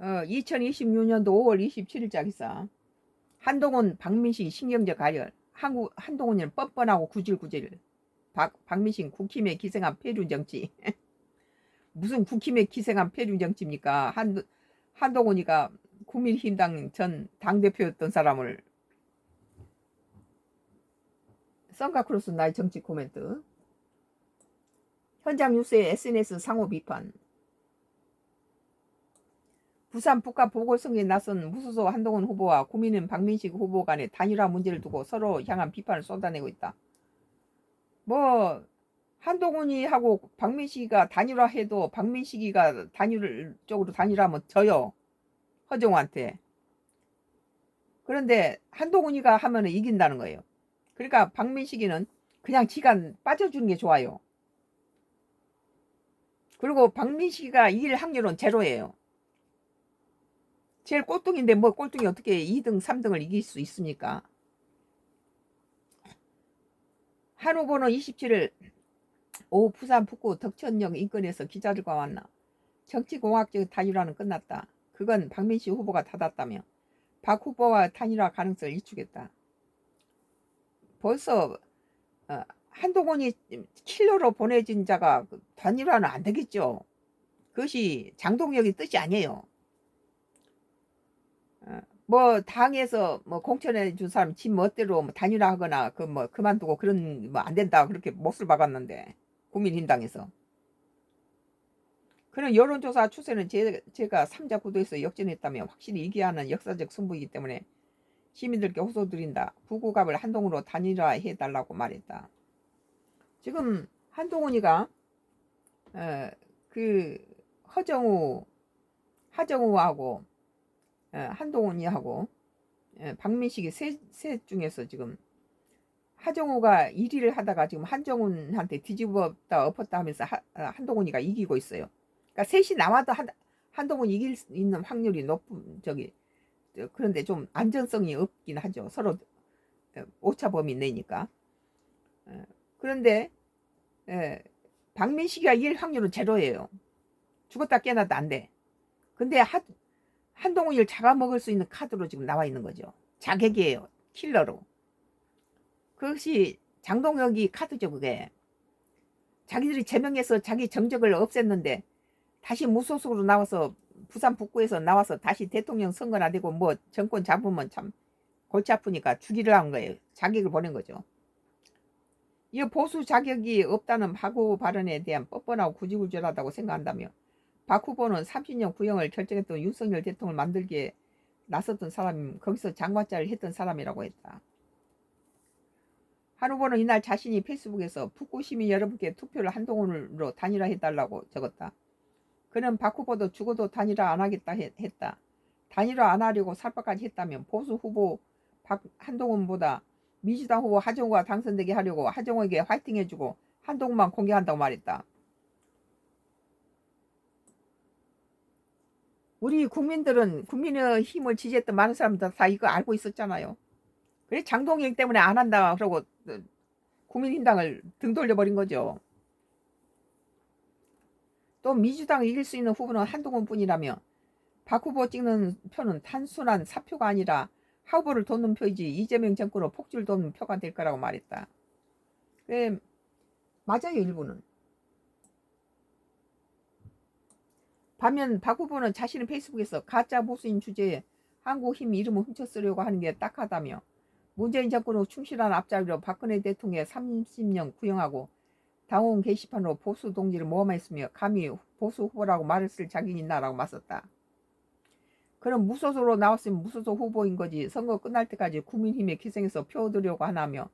2026년도 5월 27일자 기사. 한동훈 박민식 신경제 가열. 한동훈은 뻔뻔하고 구질구질. 박민식 국힘에 기생한 폐륜 정치. 무슨 국힘에 기생한 폐륜 정치입니까? 한동훈이가 국민힘당 전 당대표였던 사람을. 선가크로스 나의 정치 코멘트. 현장 뉴스의 SNS 상호 비판. 부산 북가 보궐선거에 나선 무소속 한동훈 후보와 국민의힘 박민식 후보 간의 단일화 문제를 두고 서로 향한 비판을 쏟아내고 있다. 뭐 한동훈이 하고 박민식이가 단일화해도 박민식이가 쪽으로 단일화하면 져요. 허정우한테. 그런데 한동훈이가 하면 이긴다는 거예요. 그러니까 박민식이는 그냥 지가 빠져주는 게 좋아요. 그리고 박민식이가 이길 확률은 제로예요. 제일 꼴등인데 뭐 꼴등이 어떻게 2등 3등을 이길 수 있습니까? 한 후보는 27일 오후 부산 북구 덕천역 인근에서 기자들과 만나 정치공학적 단일화는 끝났다. 그건 박민식 후보가 닫았다며 박 후보와 단일화 가능성을 일축했다. 벌써 한동훈이 킬러로 보내진 자가 단일화는 안 되겠죠. 그것이 장동혁의 뜻이 아니에요. 뭐 당에서 뭐 공천해 준 사람 지 멋대로 뭐 단일화하거나 그 뭐 그만두고 그런 뭐 안 된다 그렇게 못을 박았는데 국민힘당에서 그런 여론조사 추세는 제가 3자 구도에서 역전했다며 확실히 이기하는 역사적 승부이기 때문에 시민들께 호소드린다. 부구갑을 한동훈으로 단일화해달라고 말했다. 지금 한동훈이가 그 하정우하고 한동훈이하고 박민식이 셋 중에서 지금 하정우가 1위를 하다가 지금 한정훈한테 뒤집었다 엎었다 하면서 한동훈이가 이기고 있어요. 그러니까 셋이 나와도 한동훈이 이길 수 있는 확률이 높은 그런데 좀 안전성이 없긴 하죠. 서로 오차범위 내니까. 그런데 박민식이가 이길 확률은 제로예요. 죽었다 깨어나도 안 돼. 근데 한동훈이를 잡아먹을 수 있는 카드로 지금 나와 있는 거죠. 자객이에요. 킬러로. 그것이 장동혁이 카드죠. 그게. 자기들이 제명해서 자기 정적을 없앴는데 다시 무소속으로 나와서 부산 북구에서 나와서 다시 대통령 선거나 되고 뭐 정권 잡으면 참 골치 아프니까 죽이려 한 거예요. 자객을 보낸 거죠. 이 보수 자격이 없다는 박 후보 발언에 대한 뻔뻔하고 구지구질하다고 생각한다며 박 후보는 30년 구형을 결정했던 윤석열 대통령을 만들기에 나섰던 사람이 거기서 장관자를 했던 사람이라고 했다. 한 후보는 이날 자신이 페이스북에서 북구 시민 여러분께 투표를 한동훈으로 단일화해달라고 적었다. 그는 박 후보도 죽어도 단일화 안 하겠다 했다. 단일화 안 하려고 살바까지 했다면 보수 후보 한동훈보다 민주당 후보 하정우가 당선되게 하려고 하정우에게 화이팅 해주고 한동훈만 공개한다고 말했다. 우리 국민들은 국민의힘을 지지했던 많은 사람들 다 이거 알고 있었잖아요. 그래 장동혁 때문에 안 한다 그러고 국민힘당을 등 돌려버린 거죠. 또 민주당을 이길 수 있는 후보는 한동훈뿐이라며 박 후보 찍는 표는 단순한 사표가 아니라 후보를 돕는 표이지 이재명 정권으로 폭주를 돕는 표가 될 거라고 말했다. 네, 맞아요. 일부는. 반면 박 후보는 자신의 페이스북에서 가짜 보수인 주제에 한국힘 이름을 훔쳐 쓰려고 하는 게 딱하다며 문재인 정권으로 충실한 앞잡이로 박근혜 대통령의 30년 구형하고 당원 게시판으로 보수 동지를 모함했으며 감히 보수 후보라고 말을 쓸 자격이 있나라고 맞섰다. 그럼 무소속으로 나왔으면 무소속 후보인 거지 선거 끝날 때까지 국민힘에 기생해서 표 얻으려고 하나며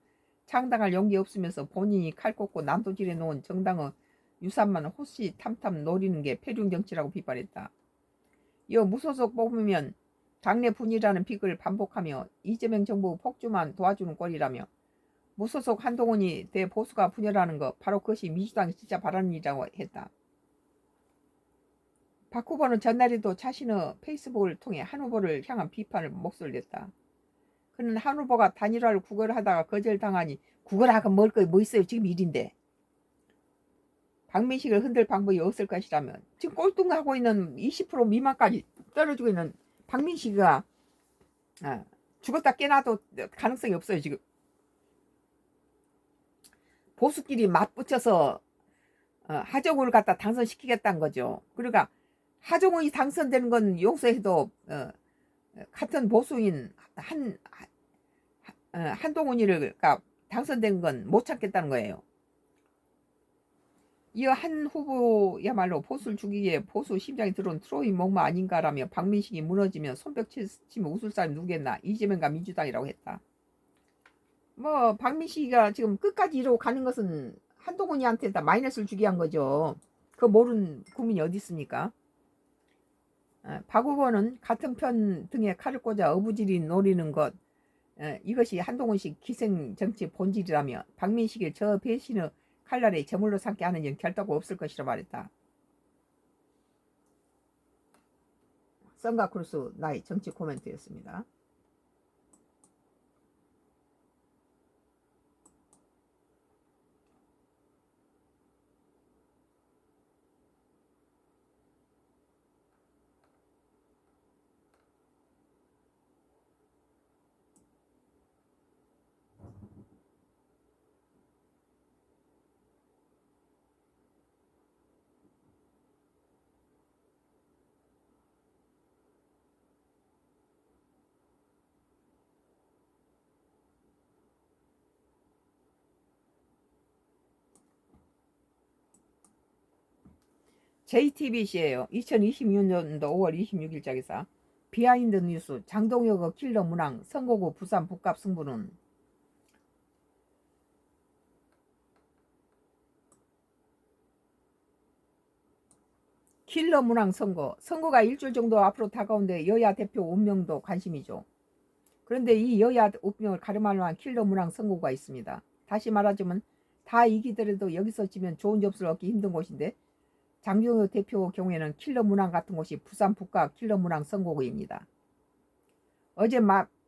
창당할 용기 없으면서 본인이 칼 꽂고 난도질해 놓은 정당의 유산만 호시탐탐 노리는 게 폐륜 정치라고 비판했다. 이어 무소속 뽑으면 당내 분이라는 픽을 반복하며 이재명 정부 폭주만 도와주는 꼴이라며 무소속 한동훈이 대보수가 분열하는 것 바로 그것이 민주당이 진짜 바라는 일이라고 했다. 박 후보는 전날에도 자신의 페이스북을 통해 한 후보를 향한 비판을 목소리를 냈다. 그는 한 후보가 단일화를 구걸하다가 거절당하니 구걸하고 뭐 있어요. 지금 일인데. 박민식을 흔들 방법이 없을 것이라면 지금 꼴등하고 있는 20% 미만까지 떨어지고 있는 박민식이가 죽었다 깨나도 가능성이 없어요. 지금 보수끼리 맞붙여서 하정우를 갖다 당선시키겠다는 거죠. 그러니까 하정우이 당선되는 건 용서해도 같은 보수인 한동훈이를 당선된 건 못 참겠다는 거예요. 이 한 후보야말로 보수를 죽이기에 보수 심장이 들어온 트로이 목마 아닌가라며 박민식이 무너지면 손뼉 치면 웃을 사람이 누구겠나. 이재명과 민주당이라고 했다. 뭐 박민식이가 지금 끝까지 이러고 가는 것은 한동훈이한테 다 마이너스를 주게 한 거죠. 그거 모르는 국민이 어디 있습니까? 박 후보는 같은 편 등에 칼을 꽂아 어부지리 노리는 것, 이것이 한동훈식 기생정치 본질이라며 박민식의 저 배신의 칼날에 제물로 삼게 하는 일 결단코 없을 것이라 말했다. 썬가크루스 나의 정치 코멘트였습니다. JTBC예요. 2026년도 5월 26일자 기사. 비하인드 뉴스. 장동혁의 킬러 문항. 선거구 부산 북갑 승부는. 킬러 문항 선거. 선거가 일주일 정도 앞으로 다가온데 여야 대표 운명도 관심이죠. 그런데 이 여야 운명을 가름할 만한 킬러 문항 선거가 있습니다. 다시 말하자면 다 이기더라도 여기서 지면 좋은 점수를 얻기 힘든 곳인데 장동혁 대표 경우에는 킬러 문항 같은 곳이 부산 북각 킬러 문항 선거구입니다. 어제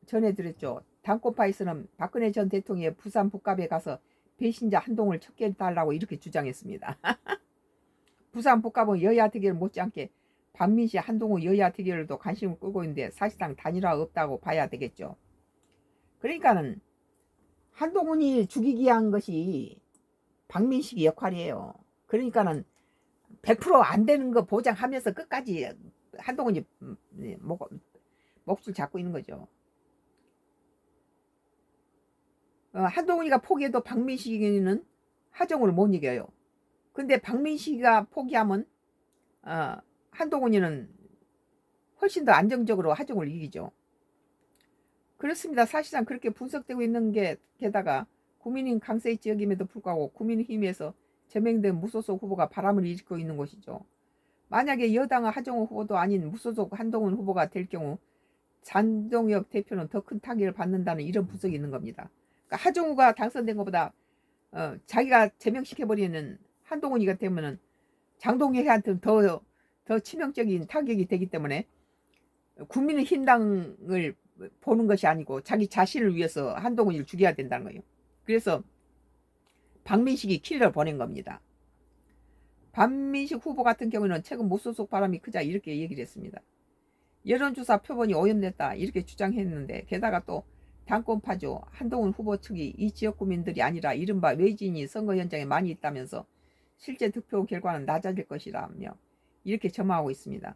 전해드렸죠. 당권파에서는 박근혜 전 대통령이 부산 북갑에 가서 배신자 한동훈을 척결해달라고 이렇게 주장했습니다. 부산 북갑은 여야 대결 못지않게 박민식 한동훈 여야 대결도 관심을 끌고 있는데 사실상 단일화가 없다고 봐야 되겠죠. 그러니까는 한동훈이 죽이기 한 것이 박민식의 역할이에요. 그러니까는 100% 안 되는 거 보장하면서 끝까지 한동훈이 목줄 잡고 있는 거죠. 한동훈이가 포기해도 박민식이는 하정우를 못 이겨요. 근데 박민식이가 포기하면 한동훈이는 훨씬 더 안정적으로 하정우를 이기죠. 그렇습니다. 사실상 그렇게 분석되고 있는 게 게다가 국민의힘 강세 지역임에도 불구하고 국민의힘에서 제명된 무소속 후보가 바람을 일으키고 있는 것이죠. 만약에 여당의 하정우 후보도 아닌 무소속 한동훈 후보가 될 경우 장동혁 대표는 더 큰 타격을 받는다는 이런 분석이 있는 겁니다. 그러니까 하정우가 당선된 것보다 자기가 제명시켜버리는 한동훈이가 되면은 장동혁한테는 더 치명적인 타격이 되기 때문에 국민의힘당을 보는 것이 아니고 자기 자신을 위해서 한동훈이를 죽여야 된다는 거예요. 그래서 박민식이 킬러를 보낸 겁니다. 박민식 후보 같은 경우는 최근 무소속 바람이 크자 이렇게 얘기를 했습니다. 여론조사 표본이 오염됐다 이렇게 주장했는데 게다가 또 당권파죠. 한동훈 후보 측이 이 지역 구민들이 아니라 이른바 외지인이 선거 현장에 많이 있다면서 실제 득표 결과는 낮아질 것이라며 이렇게 점화하고 있습니다.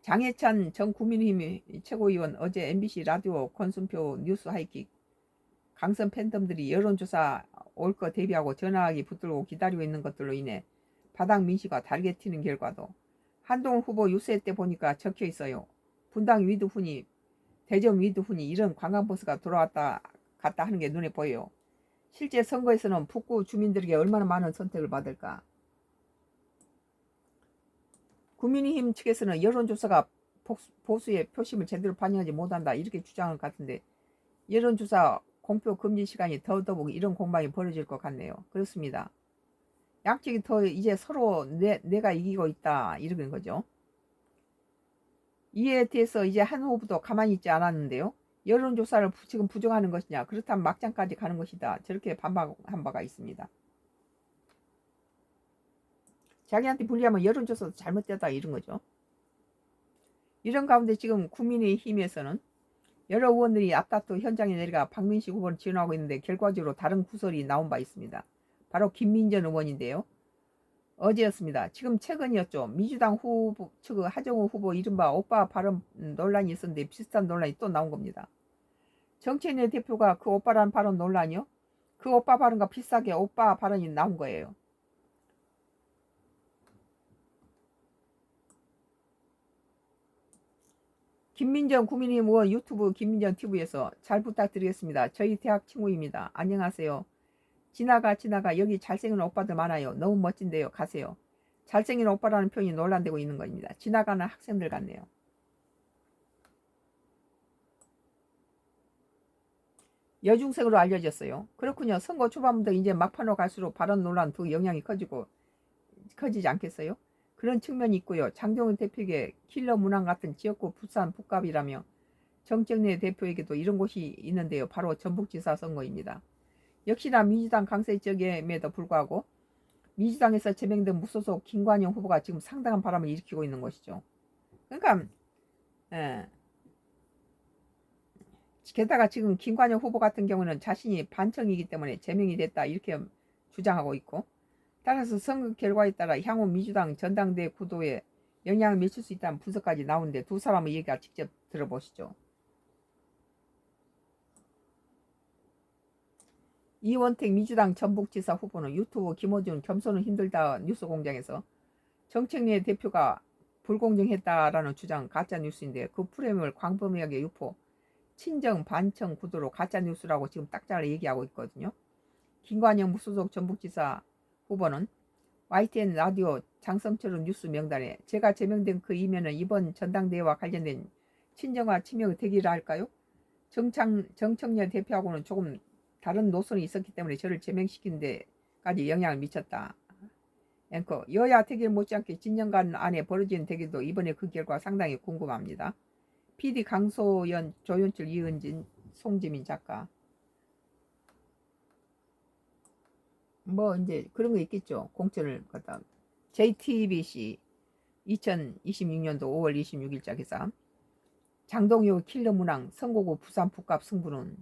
장해찬 전 국민의힘 최고위원 어제 MBC 라디오 권순표 뉴스 하이킥 강성 팬덤들이 여론조사 올 거 대비하고 전화하기 붙들고 기다리고 있는 것들로 인해 바닥 민심과 다르게 튀는 결과도 한동훈 후보 유세 때 보니까 적혀 있어요. 분당 위드훈이 대전 위드훈이 이런 관광버스가 돌아왔다 갔다 하는 게 눈에 보여요. 실제 선거에서는 북구 주민들에게 얼마나 많은 선택을 받을까. 국민의힘 측에서는 여론조사가 보수의 표심을 제대로 반영하지 못한다 이렇게 주장을 같은데 여론조사 공표 금지 시간이 더더욱 이런 공방이 벌어질 것 같네요. 그렇습니다. 양측이 더 이제 서로 내가 이기고 있다 이러는 거죠. 이에 대해서 이제 한 후보도 가만히 있지 않았는데요. 여론조사를 지금 부정하는 것이냐 그렇다면 막장까지 가는 것이다 저렇게 반박한 바가 있습니다. 자기한테 불리하면 여론조사도 잘못됐다 이런 거죠. 이런 가운데 지금 국민의힘에서는 여러 의원들이 앞다투 현장에 내려가 박민식 후보를 지원하고 있는데 결과적으로 다른 구설이 나온 바 있습니다. 바로 김민전 의원인데요. 어제였습니다. 지금 최근이었죠. 민주당 후보 측 하정우 후보 이른바 오빠 발언 논란이 있었는데 비슷한 논란이 또 나온 겁니다. 정치인의 대표가 그 오빠라는 발언 논란이요? 그 오빠 발언과 비슷하게 오빠 발언이 나온 거예요. 김민정 국민의힘 의원 유튜브 김민정 TV에서 잘 부탁드리겠습니다. 저희 대학 친구입니다. 안녕하세요. 지나가 여기 잘생긴 오빠들 많아요. 너무 멋진데요. 가세요. 잘생긴 오빠라는 표현이 논란되고 있는 겁니다. 지나가는 학생들 같네요. 여중생으로 알려졌어요. 그렇군요. 선거 초반부터 이제 막판으로 갈수록 발언 논란 더 영향이 커지지 않겠어요? 그런 측면이 있고요. 장동훈 대표에게 킬러 문항 같은 지역구 부산 북갑이라며 정청래 대표에게도 이런 곳이 있는데요. 바로 전북지사 선거입니다. 역시나 민주당 강세 지역임에도 불구하고 민주당에서 제명된 무소속 김관영 후보가 지금 상당한 바람을 일으키고 있는 것이죠. 그러니까 게다가 지금 김관영 후보 같은 경우는 자신이 반청이기 때문에 제명이 됐다 이렇게 주장하고 있고, 따라서 선거 결과에 따라 향후 민주당 전당대회 구도에 영향을 미칠 수 있다는 분석까지 나오는데 두 사람의 얘기가 직접 들어보시죠. 이원택 민주당 전북지사 후보는 유튜브 김어준 겸손은 힘들다 뉴스공장에서 정청래 대표가 불공정했다라는 주장 가짜뉴스인데 그 프레임을 광범위하게 유포, 친정 반청 구도로 가짜뉴스라고 지금 딱 잘라 얘기하고 있거든요. 김관영 무소속 전북지사 후보는 YTN 라디오 장성철은 뉴스 명단에 제가 제명된 그 이면은 이번 전당대회와 관련된 친정과 치명의 대기라 할까요? 정청래 대표하고는 조금 다른 노선이 있었기 때문에 저를 제명시킨 데까지 영향을 미쳤다. 앵커, 여야 대결 못지않게 진영간 안에 벌어진 대결도 이번에 그 결과 상당히 궁금합니다. PD 강소연, 조윤철, 이은진, 송지민 작가. 뭐 이제 그런 거 있겠죠. 공천을 갖다. JTBC 2026년도 5월 26일자 기사. 장동효 킬러 문항 선거구 부산 북갑 승부는.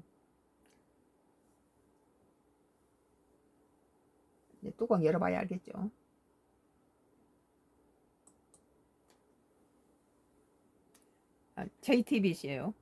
뚜껑 열어봐야 알겠죠. JTBC예요.